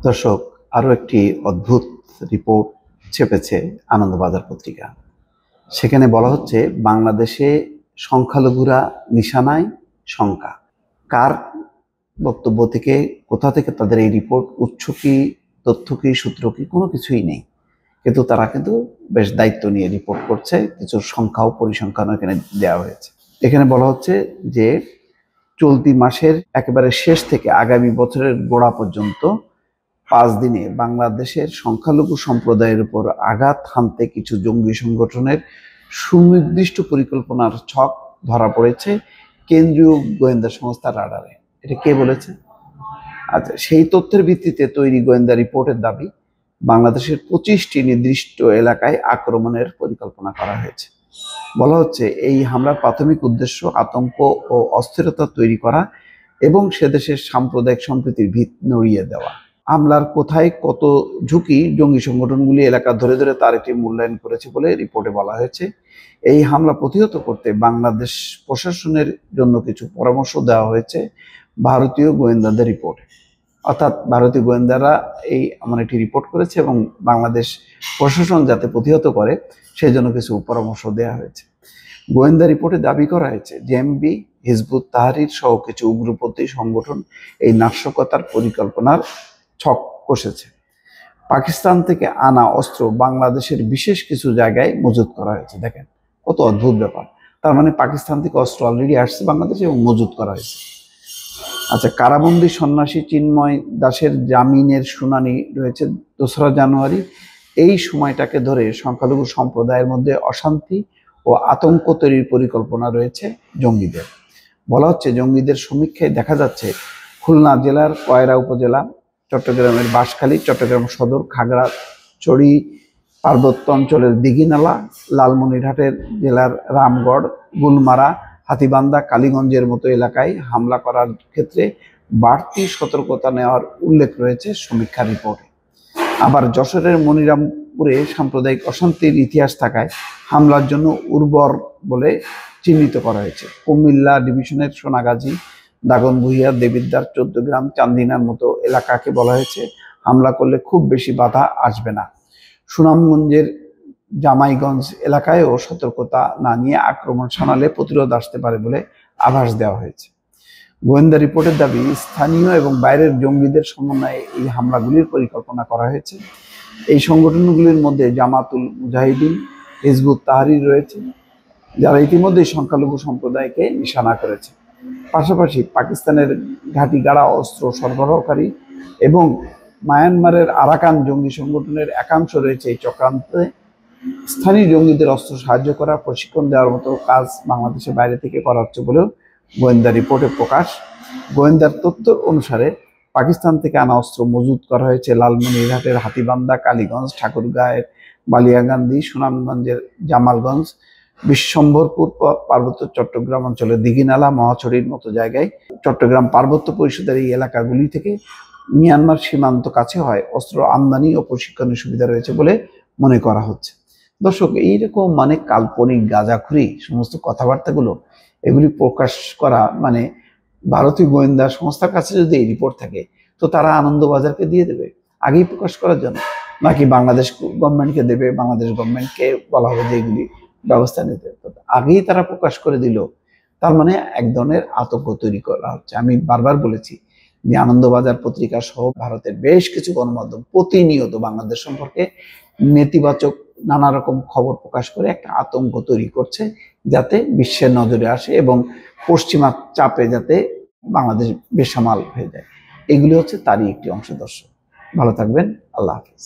দর্শক, আরও একটি অদ্ভুত রিপোর্ট ছেপেছে আনন্দবাজার পত্রিকা। সেখানে বলা হচ্ছে বাংলাদেশে সংখ্যালঘুরা নিশানায় শঙ্কা। কার বক্তব্য থেকে, কোথা থেকে তাদের এই রিপোর্ট, উৎস কি, তথ্য কি, সূত্র কি, কোনো কিছুই নেই। কিন্তু তারা কিন্তু বেশ দায়িত্ব নিয়ে রিপোর্ট করছে। কিছু সংখ্যা ও পরিসংখ্যানও এখানে দেওয়া হয়েছে। এখানে বলা হচ্ছে যে চলতি মাসের একেবারে শেষ থেকে আগামী বছরের গোড়া পর্যন্ত 5 দিনে বাংলাদেশের সংখ্যালঘু সম্প্রদায়ের উপর আঘাত হানতে কিছু জঙ্গি সংগঠনের সুনির্দিষ্ট পরিকল্পনার ছক ধরা পড়েছে কেন্দ্রীয় গোয়েন্দা সংস্থা রাডারে। এটা কে বলেছে? আচ্ছা, সেই তথ্যের ভিত্তিতে তৈরি গোয়েন্দা রিপোর্টের দাবি, বাংলাদেশের 25টি নির্দিষ্ট এলাকায় আক্রমণের পরিকল্পনা করা হয়েছে। বলা হচ্ছে এই হামলার প্রাথমিক উদ্দেশ্য আতঙ্ক ও অস্থিরতা তৈরি করা এবং সে দেশের সাম্প্রদায়িক সম্প্রীতির ভিত নড়িয়ে দেওয়া। হামলার কোথায় কত ঝুঁকি জঙ্গি সংগঠনগুলি এলাকা ধরে ধরে তার একটি মূল্যায়ন করেছে বলে রিপোর্টে বলা হয়েছে। এই হামলা প্রতিহত করতে বাংলাদেশ প্রশাসনের জন্য কিছু পরামর্শ দেওয়া হয়েছে ভারতীয় গোয়েন্দাদের রিপোর্টে। অর্থাৎ ভারতীয় গোয়েন্দারা এই এমন একটি রিপোর্ট করেছে এবং বাংলাদেশ প্রশাসন যাতে প্রতিহত করে সেই জন্য কিছু পরামর্শ দেওয়া হয়েছে। গোয়েন্দা রিপোর্টে দাবি করা হয়েছে জেএমবি, হিজবুত তাহরির সহ কিছু উগ্রপন্থী সংগঠন এই নাশকতার পরিকল্পনার ছক কষেছে। পাকিস্তান থেকে আনা অস্ত্র বাংলাদেশের বিশেষ কিছু জায়গায় মজুত করা হয়েছে। দেখেন কত অদ্ভুত ব্যাপার। তার মানে পাকিস্তান থেকে অস্ত্র অলরেডি আসছে বাংলাদেশে এবং মজুত করা হয়েছে। আচ্ছা, কারাবন্দী সন্ন্যাসী চিন্ময় দাসের জামিনের শুনানি রয়েছে 2রা জানুয়ারি। এই সময়টাকে ধরে সংখ্যালঘু সম্প্রদায়ের মধ্যে অশান্তি ও আতঙ্ক তৈরির পরিকল্পনা রয়েছে জঙ্গিদের। বলা হচ্ছে জঙ্গিদের সমীক্ষায় দেখা যাচ্ছে খুলনা জেলার কয়রা উপজেলা, চট্টগ্রামের বাঁশখালী, চট্টগ্রাম সদর, খাগড়াছড়ি পার্বত্য অঞ্চলের দিঘিনালা, লালমনিরহাটের জেলার রামগড়, গুলমারা, হাতীবান্ধা, কালীগঞ্জের মতো এলাকায় হামলা করার ক্ষেত্রে বাড়তি সতর্কতা নেওয়ার উল্লেখ রয়েছে সমীক্ষা রিপোর্টে। আবার যশোরের মনিরামপুরে সাম্প্রদায়িক অশান্তির ইতিহাস থাকায় হামলার জন্য উর্বর বলে চিহ্নিত করা হয়েছে। কুমিল্লা ডিভিশনের সোনাগাজী, দাগনভূঞা, দেবিদ্বার, 14 গ্রাম, চান্দিনার মতো এলাকাকে বলা হয়েছে হামলা করলে খুব বেশি বাধা আসবে না। সুনামগঞ্জের জামাইগঞ্জ এলাকায়ও সতর্কতা না নিয়ে আক্রমণ শানালে প্রতিরোধ আসতে পারে বলে আভাস দেওয়া হয়েছে। গোয়েন্দা রিপোর্টের দাবি, স্থানীয় এবং বাইরের জঙ্গিদের সমন্বয়ে এই হামলাগুলির পরিকল্পনা করা হয়েছে। এই সংগঠনগুলির মধ্যে জামাতুল মুজাহিদিন, হিজবুত তাহরির রয়েছে, যারা ইতিমধ্যেই সংখ্যালঘু সম্প্রদায়কে নিশানা করেছে। পাশাপাশি পাকিস্তানের ঘাঁটি গাড়া অস্ত্র সরবরাহকারী এবং মায়ানমারের আরাকান জঙ্গি সংগঠনের একাংশ রয়েছে এই চক্রান্তে। স্থানীয় জঙ্গিদের অস্ত্র সাহায্য করা, প্রশিক্ষণ দেওয়ার মতো কাজ বাংলাদেশের বাইরে থেকে করা হচ্ছে বলেও গোয়েন্দা রিপোর্টে প্রকাশ। গোয়েন্দার তথ্য অনুসারে পাকিস্তান থেকে আনা অস্ত্র মজুত করা হয়েছে লালমনিরহাটের হাতীবান্ধা, কালীগঞ্জ, ঠাকুরগাঁয়ের বালিয়াকান্দি, সুনামগঞ্জের জামালগঞ্জ, বিশ্বম্ভরপুর পার্বত্য চট্টগ্রাম অঞ্চলের দিঘিনালা, মহাছড়ির মতো জায়গায়। চট্টগ্রাম পার্বত্য পরিষদের এই এলাকাগুলি থেকে মিয়ানমার সীমান্ত কাছে হয় অস্ত্র আমদানি ও প্রশিক্ষণের সুবিধা রয়েছে বলে মনে করা হচ্ছে। দর্শক, এইরকম কাল্পনিক গাঁজাখুরি সমস্ত কথাবার্তাগুলো এগুলি প্রকাশ করা ভারতীয় গোয়েন্দা সংস্থার কাছে যদি এই রিপোর্ট থাকে তো তারা আনন্দবাজারকে দিয়ে দেবে আগেই প্রকাশ করার জন্য, নাকি বাংলাদেশ গভর্নমেন্টকে দেবে? বাংলাদেশ গভর্নমেন্টকে বলা হবে যে এগুলি ব্যবস্থা নিতে। আগেই তারা প্রকাশ করে দিল, তার মানে এক ধরনের আতঙ্ক তৈরি করা হচ্ছে। আমি বারবার বলেছি যে আনন্দবাজার পত্রিকা সহ ভারতের বেশ কিছু গণমাধ্যম প্রতিনিয়ত বাংলাদেশ সম্পর্কে নেতিবাচক নানা রকম খবর প্রকাশ করে একটা আতঙ্ক তৈরি করছে, যাতে বিশ্বের নজরে আসে এবং পশ্চিমা চাপে যাতে বাংলাদেশ বেসামাল হয়ে যায়। এগুলি হচ্ছে তারই একটি অংশ। দর্শক, ভালো থাকবেন। আল্লাহ হাফিজ।